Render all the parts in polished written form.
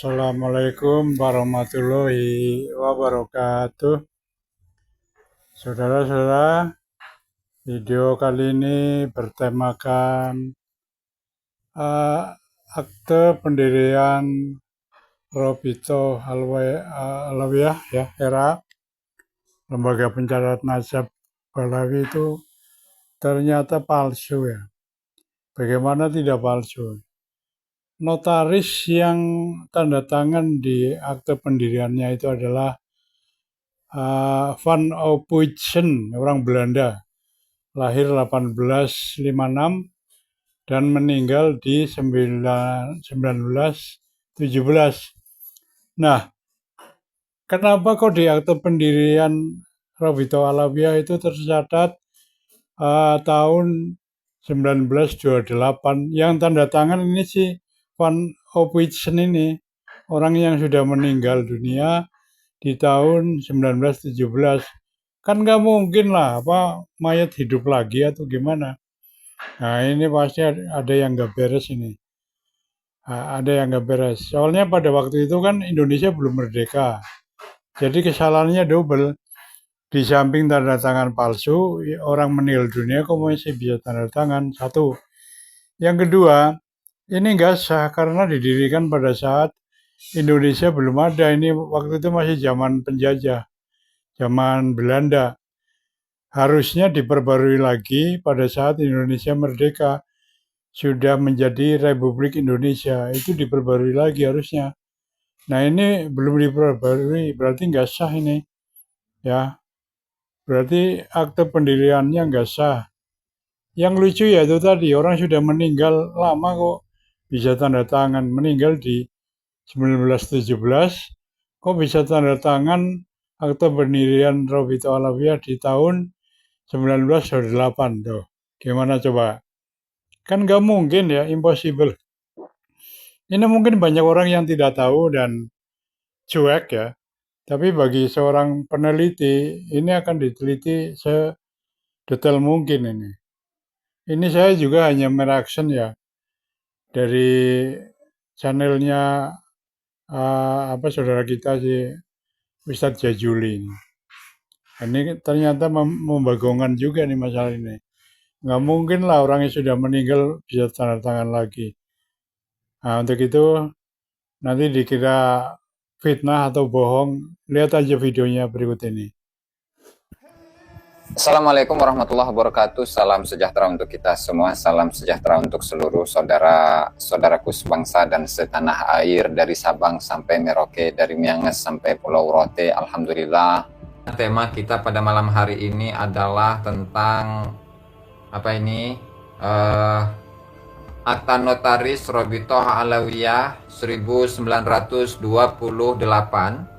Assalamualaikum warahmatullahi wabarakatuh. Saudara-saudara, video kali ini bertemakan akte pendirian Robito Alawiyah ya, era lembaga pencatat nasab Balawi itu ternyata palsu ya. Bagaimana tidak palsu? Notaris yang tanda tangan di akte pendiriannya itu adalah Van Ophuijsen, orang Belanda, lahir 1856 dan meninggal di 1917. Nah, kenapa kok di akte pendirian Robito Alawiyah itu tercatat tahun 1928? Yang tanda tangan ini sih Van Ophuijsen ini, orang yang sudah meninggal dunia di tahun 1917. Kan nggak mungkin lah, mayat hidup lagi atau gimana. Nah, ini pasti ada yang nggak beres ini. Ada yang nggak beres. Soalnya pada waktu itu kan Indonesia belum merdeka. Jadi kesalahannya double. Di samping tanda tangan palsu, orang meninggal dunia kok masih bisa tanda tangan. Satu. Yang kedua, ini nggak sah karena didirikan pada saat Indonesia belum ada. Ini waktu itu masih zaman penjajah, zaman Belanda. Harusnya diperbarui lagi pada saat Indonesia merdeka. Sudah menjadi Republik Indonesia, itu diperbarui lagi harusnya. Nah, ini belum diperbarui, berarti nggak sah ini. Ya, berarti akte pendiriannya nggak sah. Yang lucu ya itu tadi, orang sudah meninggal lama kok bisa tanda tangan. Meninggal di 1917, kok bisa tanda tangan akte pendirian Robito Alawiyah di tahun 1928 tuh. Gimana coba? Kan nggak mungkin ya, impossible. Ini mungkin banyak orang yang tidak tahu dan cuek ya. Tapi bagi seorang peneliti, ini akan diteliti sedetail mungkin ini. Ini saya juga hanya mereaction ya dari channelnya saudara kita si Ustadz Jajuli. Ini ternyata membagongkan juga nih masalah ini. Nggak mungkin lah orang yang sudah meninggal bisa tanda tangan lagi. Nah, untuk itu nanti dikira fitnah atau bohong, lihat aja videonya berikut ini. Assalamualaikum warahmatullahi wabarakatuh. Salam sejahtera untuk kita semua. Salam sejahtera untuk seluruh saudara-saudaraku sebangsa dan setanah air, dari Sabang sampai Merauke, dari Miangas sampai Pulau Rote. Alhamdulillah. Tema kita pada malam hari ini adalah tentang Akta Notaris Robito Alawiyah 1928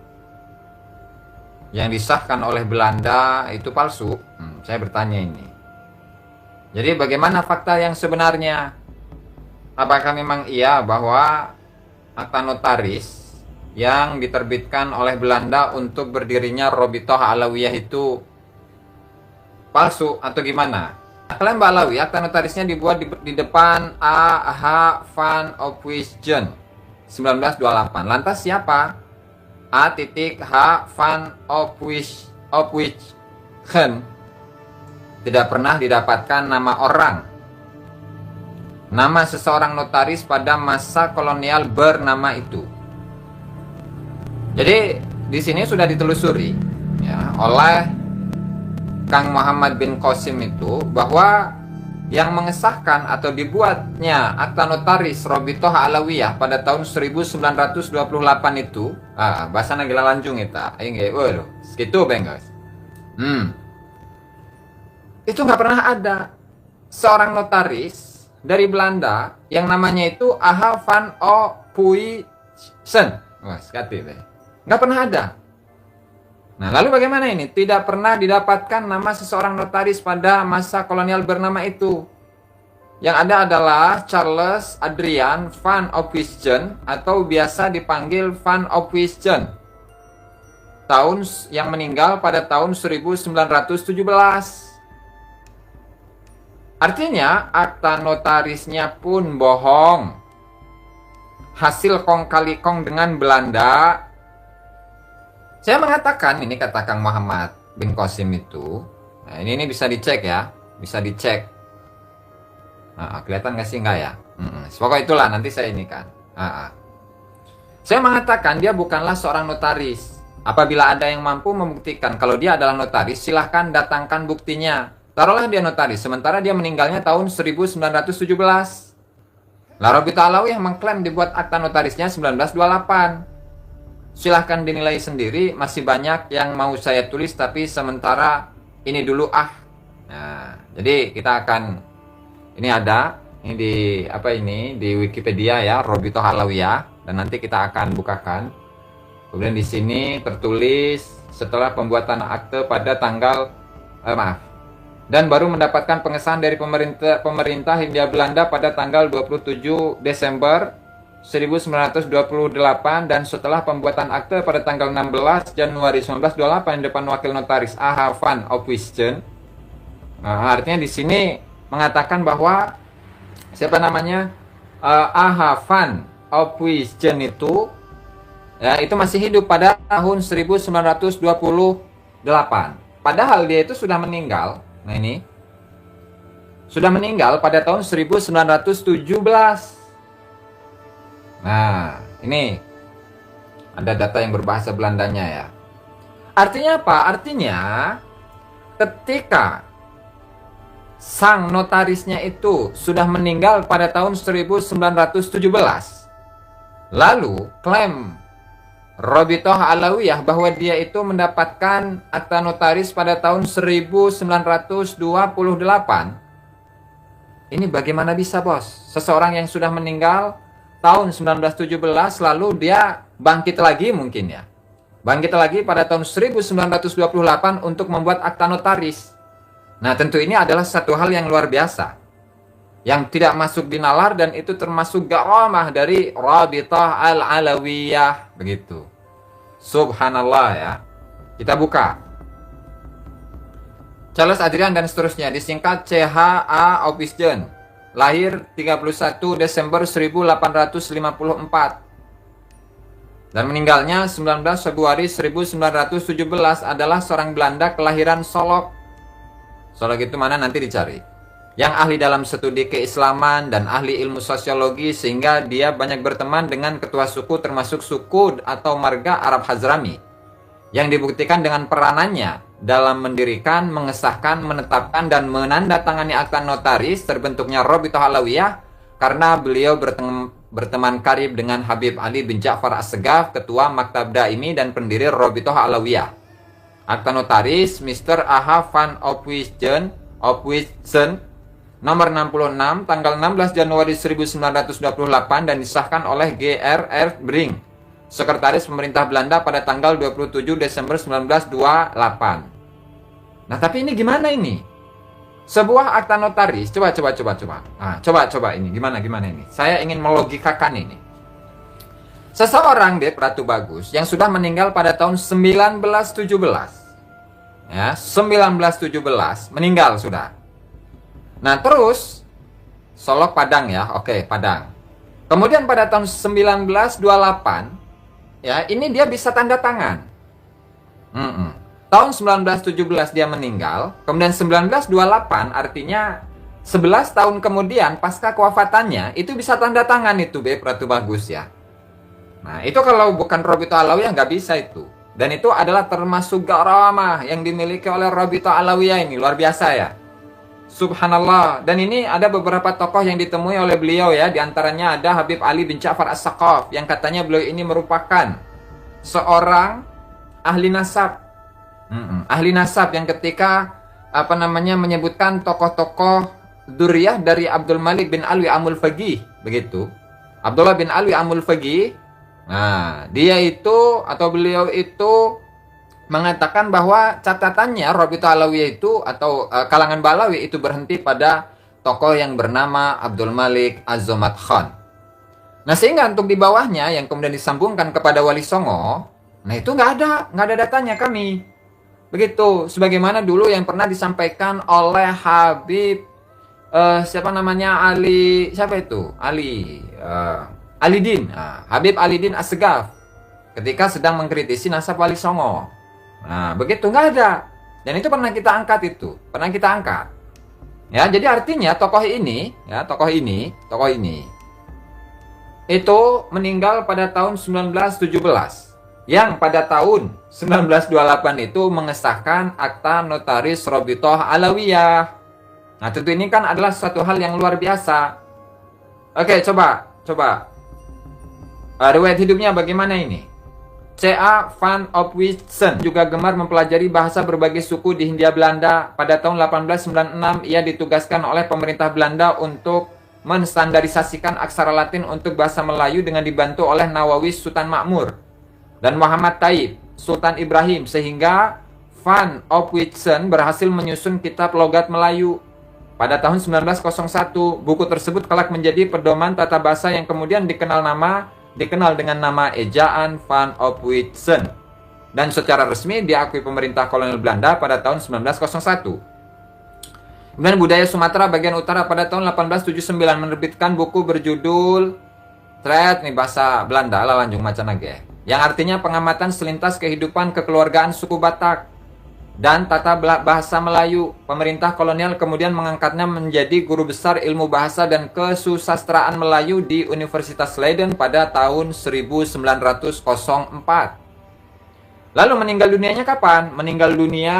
yang disahkan oleh Belanda itu palsu. Saya bertanya ini. Jadi bagaimana fakta yang sebenarnya? Apakah memang iya bahwa akta notaris yang diterbitkan oleh Belanda untuk berdirinya Robito Alawiyah itu palsu atau gimana? Kalian Mbak Alawi, akta notarisnya dibuat di depan A.H. Van Ophuijsen 1928. Lantas siapa? A.H. Van Ophuijsen tidak pernah didapatkan nama orang, nama seseorang notaris pada masa kolonial bernama itu. Jadi di sini sudah ditelusuri ya, oleh Kang Muhammad bin Qasim itu bahwa yang mengesahkan atau dibuatnya akta notaris Robito Alawiyah pada tahun 1928 itu bahasa nagila lanjung segitu guys. Itu nggak pernah ada seorang notaris dari Belanda yang namanya itu A.H. Van Ophuijsen. Nggak pernah ada. Nah, lalu bagaimana ini? Tidak pernah didapatkan nama seseorang notaris pada masa kolonial bernama itu. Yang ada adalah Charles Adrian Van Ophuijsen atau biasa dipanggil Van Ophuijsen. Yang meninggal pada tahun 1917. Artinya akta notarisnya pun bohong. hasil kong kali kong dengan Belanda. Saya mengatakan, ini kata Kang Muhammad bin Qasim itu, nah ini bisa dicek ya, bisa dicek. Nah, kelihatan nggak sih, nggak ya? Pokoknya itulah, nanti saya ini kan. Saya mengatakan dia bukanlah seorang notaris. Apabila ada yang mampu membuktikan kalau dia adalah notaris, silahkan datangkan buktinya. Taruhlah dia notaris, sementara dia meninggalnya tahun 1917. Larobito Alawiyah mengklaim dibuat akta notarisnya 1928. Silahkan dinilai sendiri, masih banyak yang mau saya tulis, tapi sementara ini dulu Nah, jadi kita akan, ini ada, ini di Wikipedia ya, Robito Alawiyah, dan nanti kita akan bukakan. Kemudian di sini tertulis setelah pembuatan akte pada tanggal dan baru mendapatkan pengesahan dari pemerintah Hindia Belanda pada tanggal 27 Desember 1928 dan setelah pembuatan akte pada tanggal 16 Januari 1928 di depan wakil notaris A.H. van Opwisjen. Nah, artinya di sini mengatakan bahwa siapa namanya A.H. van Opwisjen itu ya, itu masih hidup pada tahun 1928. Padahal dia itu sudah meninggal. Nah, ini sudah meninggal pada tahun 1917. Nah, ini ada data yang berbahasa Belandanya ya. Artinya apa? Artinya ketika sang notarisnya itu sudah meninggal pada tahun 1917, lalu klaim Robitoh Alawiyah bahwa dia itu mendapatkan akta notaris pada tahun 1928. Ini bagaimana bisa, bos? Seseorang yang sudah meninggal tahun 1917 lalu dia bangkit lagi mungkin ya. Bangkit lagi pada tahun 1928 untuk membuat akta notaris. Nah, tentu ini adalah satu hal yang luar biasa, yang tidak masuk di nalar, dan itu termasuk garamah dari Rabithah Al-Alawiyah, begitu. Subhanallah ya. Kita buka. Charles Adrian dan seterusnya, disingkat CHA Opwisjen, lahir 31 Desember 1854 dan meninggalnya 19 Februari 1917, adalah seorang Belanda kelahiran Solok. Solok itu mana nanti dicari. Yang ahli dalam studi keislaman dan ahli ilmu sosiologi, sehingga dia banyak berteman dengan ketua suku termasuk suku atau marga Arab Hazrami, yang dibuktikan dengan peranannya dalam mendirikan, mengesahkan, menetapkan, dan menandatangani akta notaris terbentuknya Robitoh Alawiyah, karena beliau berteman karib dengan Habib Ali bin Ja'far As-Segaf, ketua Maktab Daimi dan pendiri Robitoh Alawiyah. Akta notaris Mr. A.H. van Opwisjen nomor 66 tanggal 16 Januari 1928 dan disahkan oleh G.R.R. Brink, Sekretaris Pemerintah Belanda pada tanggal 27 Desember 1928. Nah, tapi ini gimana ini? Sebuah akta notaris, coba. Nah, coba ini gimana ini? Saya ingin melogikakan ini. Seseorang Ratu Bagus yang sudah meninggal pada tahun 1917. Ya, 1917 meninggal sudah. Nah, terus Solok Padang ya. Oke, Padang. Kemudian pada tahun 1928 ya, ini dia bisa tanda tangan. Tahun 1917 dia meninggal, kemudian 1928 artinya 11 tahun kemudian pasca kewafatannya itu bisa tanda tangan itu Ratu Bagus ya. Nah, itu kalau bukan Robitoh Alawiyah nggak bisa itu. Dan itu adalah termasuk garamah yang dimiliki oleh Robitoh Alawiyah ini, luar biasa ya. Subhanallah. Dan ini ada beberapa tokoh yang ditemui oleh beliau ya. Di antaranya ada Habib Ali bin Ja'far As-Segaf, yang katanya beliau ini merupakan seorang ahli nasab. Ahli nasab yang ketika menyebutkan tokoh-tokoh dzurriyyah dari Abdul Malik bin Alwi Amul Faqih, begitu. Abdullah bin Alwi Amul Faqih. Nah, beliau itu mengatakan bahwa catatannya Robitoh Alawiyah itu atau kalangan Balawi itu berhenti pada tokoh yang bernama Abdul Malik Az-Zomat Khan. Nah, sehingga untuk di bawahnya yang kemudian disambungkan kepada Wali Songo, nah itu nggak ada datanya kami. Begitu, sebagaimana dulu yang pernah disampaikan oleh Habib Ali Alidin, Habib Alidin Assegaf, ketika sedang mengkritisi Nasab Wali Songo. Nah, begitu nggak ada. Dan itu pernah kita angkat Ya, jadi artinya tokoh ini itu meninggal pada tahun 1917. Yang pada tahun 1928 itu mengesahkan Akta Notaris Robitoh Alawiyah. Nah, tentu ini kan adalah suatu hal yang luar biasa. Oke, coba. Riwayat hidupnya bagaimana ini? C.A. van Opwitsen juga gemar mempelajari bahasa berbagai suku di Hindia Belanda. Pada tahun 1896, ia ditugaskan oleh pemerintah Belanda untuk menstandarisasikan aksara Latin untuk bahasa Melayu dengan dibantu oleh Nawawi Sultan Makmur dan Muhammad Taib Sultan Ibrahim, sehingga van Opwitsen berhasil menyusun kitab logat Melayu. Pada tahun 1901, buku tersebut kelak menjadi pedoman tata bahasa yang kemudian dikenal dengan nama ejaan van Opwitsen dan secara resmi diakui pemerintah kolonial Belanda pada tahun 1901. Kemudian Budaya Sumatera bagian utara pada tahun 1879 menerbitkan buku berjudul Tret nih bahasa Belanda lalanjung macan nage, yang artinya pengamatan selintas kehidupan kekeluargaan suku Batak dan tata bahasa Melayu. Pemerintah kolonial kemudian mengangkatnya menjadi guru besar ilmu bahasa dan kesusastraan Melayu di Universitas Leiden pada tahun 1904. Lalu meninggal dunianya kapan? Meninggal dunia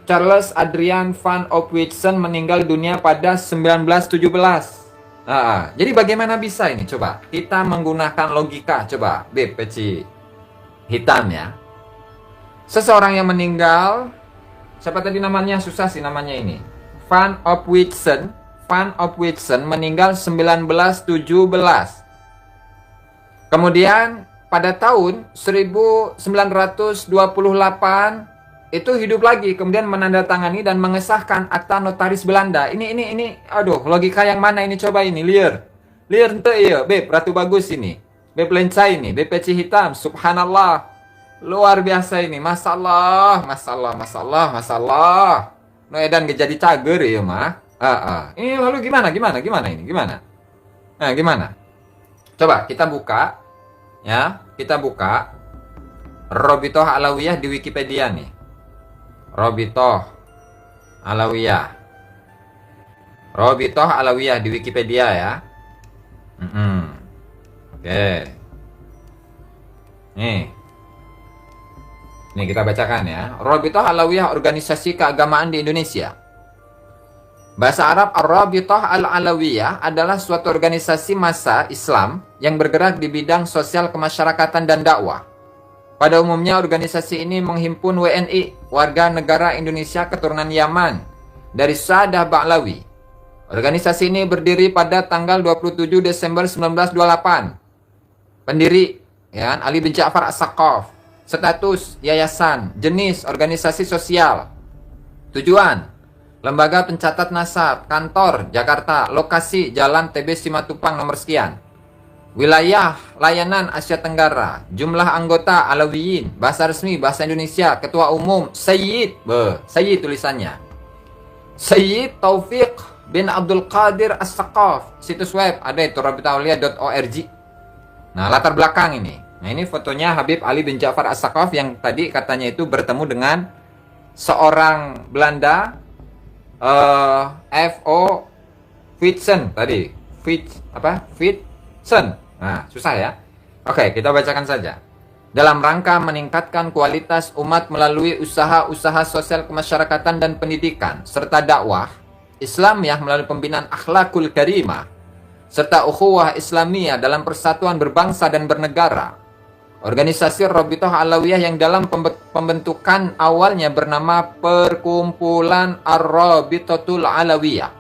Charles Adrian van Opwitsen meninggal dunia pada 1917. Jadi bagaimana bisa ini? Coba kita menggunakan logika. Coba peci hitam ya. Seseorang yang meninggal, siapa tadi namanya? Susah sih namanya ini. Van Opwitsen meninggal 1917. Kemudian pada tahun 1928 itu hidup lagi, kemudian menandatangani dan mengesahkan Akta Notaris Belanda. Ini, aduh, logika yang mana ini? Coba ini, liar ente iya, Beb, Ratu Bagus ini, Beb Lencai ini, Beb Peci Hitam, subhanallah, luar biasa ini, masalah. No edan jadi cager ya mah. Ini lalu gimana ini? Nah, gimana? Coba kita buka, ya, Robitoh Alawiyah di Wikipedia nih. Robitoh Alawiyah di Wikipedia ya. Oke. Nih kita bacakan ya. Robitoh Alawiyah, organisasi keagamaan di Indonesia. Bahasa Arab Ar-Rabithah Al-Alawiyah adalah suatu organisasi massa Islam yang bergerak di bidang sosial kemasyarakatan dan dakwah. Pada umumnya organisasi ini menghimpun WNI, warga negara Indonesia keturunan Yaman, dari Sadah Ba'lawi. Organisasi ini berdiri pada tanggal 27 Desember 1928. Pendiri, ya, Ali bin Ja'far As-Saqaf. Status, yayasan. Jenis, organisasi sosial. Tujuan, lembaga pencatat nasab. Kantor, Jakarta. Lokasi, Jalan TB Simatupang nomor sekian. Wilayah layanan Asia Tenggara. Jumlah anggota Alawiyin. Bahasa resmi bahasa Indonesia. Ketua umum Sayyid tulisannya Sayyid Taufik bin Abdul Qadir As-Saqaf. Situs web ada itu rabitahaulia.org. Nah, latar belakang ini. Nah, ini fotonya Habib Ali bin Ja'far As-Saqaf yang tadi katanya itu bertemu dengan seorang Belanda, F.O. Vitsen tadi. Vitsen. Nah, susah ya. Oke, kita bacakan saja. Dalam rangka meningkatkan kualitas umat melalui usaha-usaha sosial kemasyarakatan dan pendidikan, serta dakwah Islamiyah melalui pembinaan akhlakul karimah, serta ukhuwah Islamiyah dalam persatuan berbangsa dan bernegara. Organisasi Robitoh Alawiyah yang dalam pembentukan awalnya bernama Perkumpulan Ar-Robitotul Alawiyah,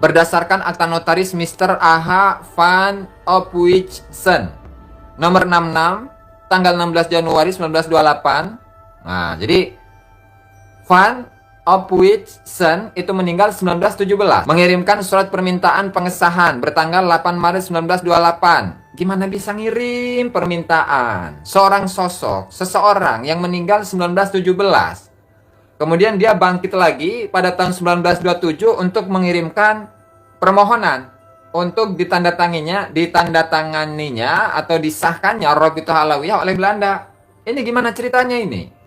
berdasarkan Akta Notaris Mr. A.H. van Opwitsen nomor 66 tanggal 16 Januari 1928. Nah, jadi Van Opwitsen itu meninggal 1917, mengirimkan surat permintaan pengesahan bertanggal 8 Maret 1928. Gimana bisa ngirim permintaan? Seseorang yang meninggal 1917. Kemudian dia bangkit lagi pada tahun 1927 untuk mengirimkan permohonan. untuk ditandatanganinya atau disahkannya Rabithah Alawiyah oleh Belanda. Ini gimana ceritanya ini?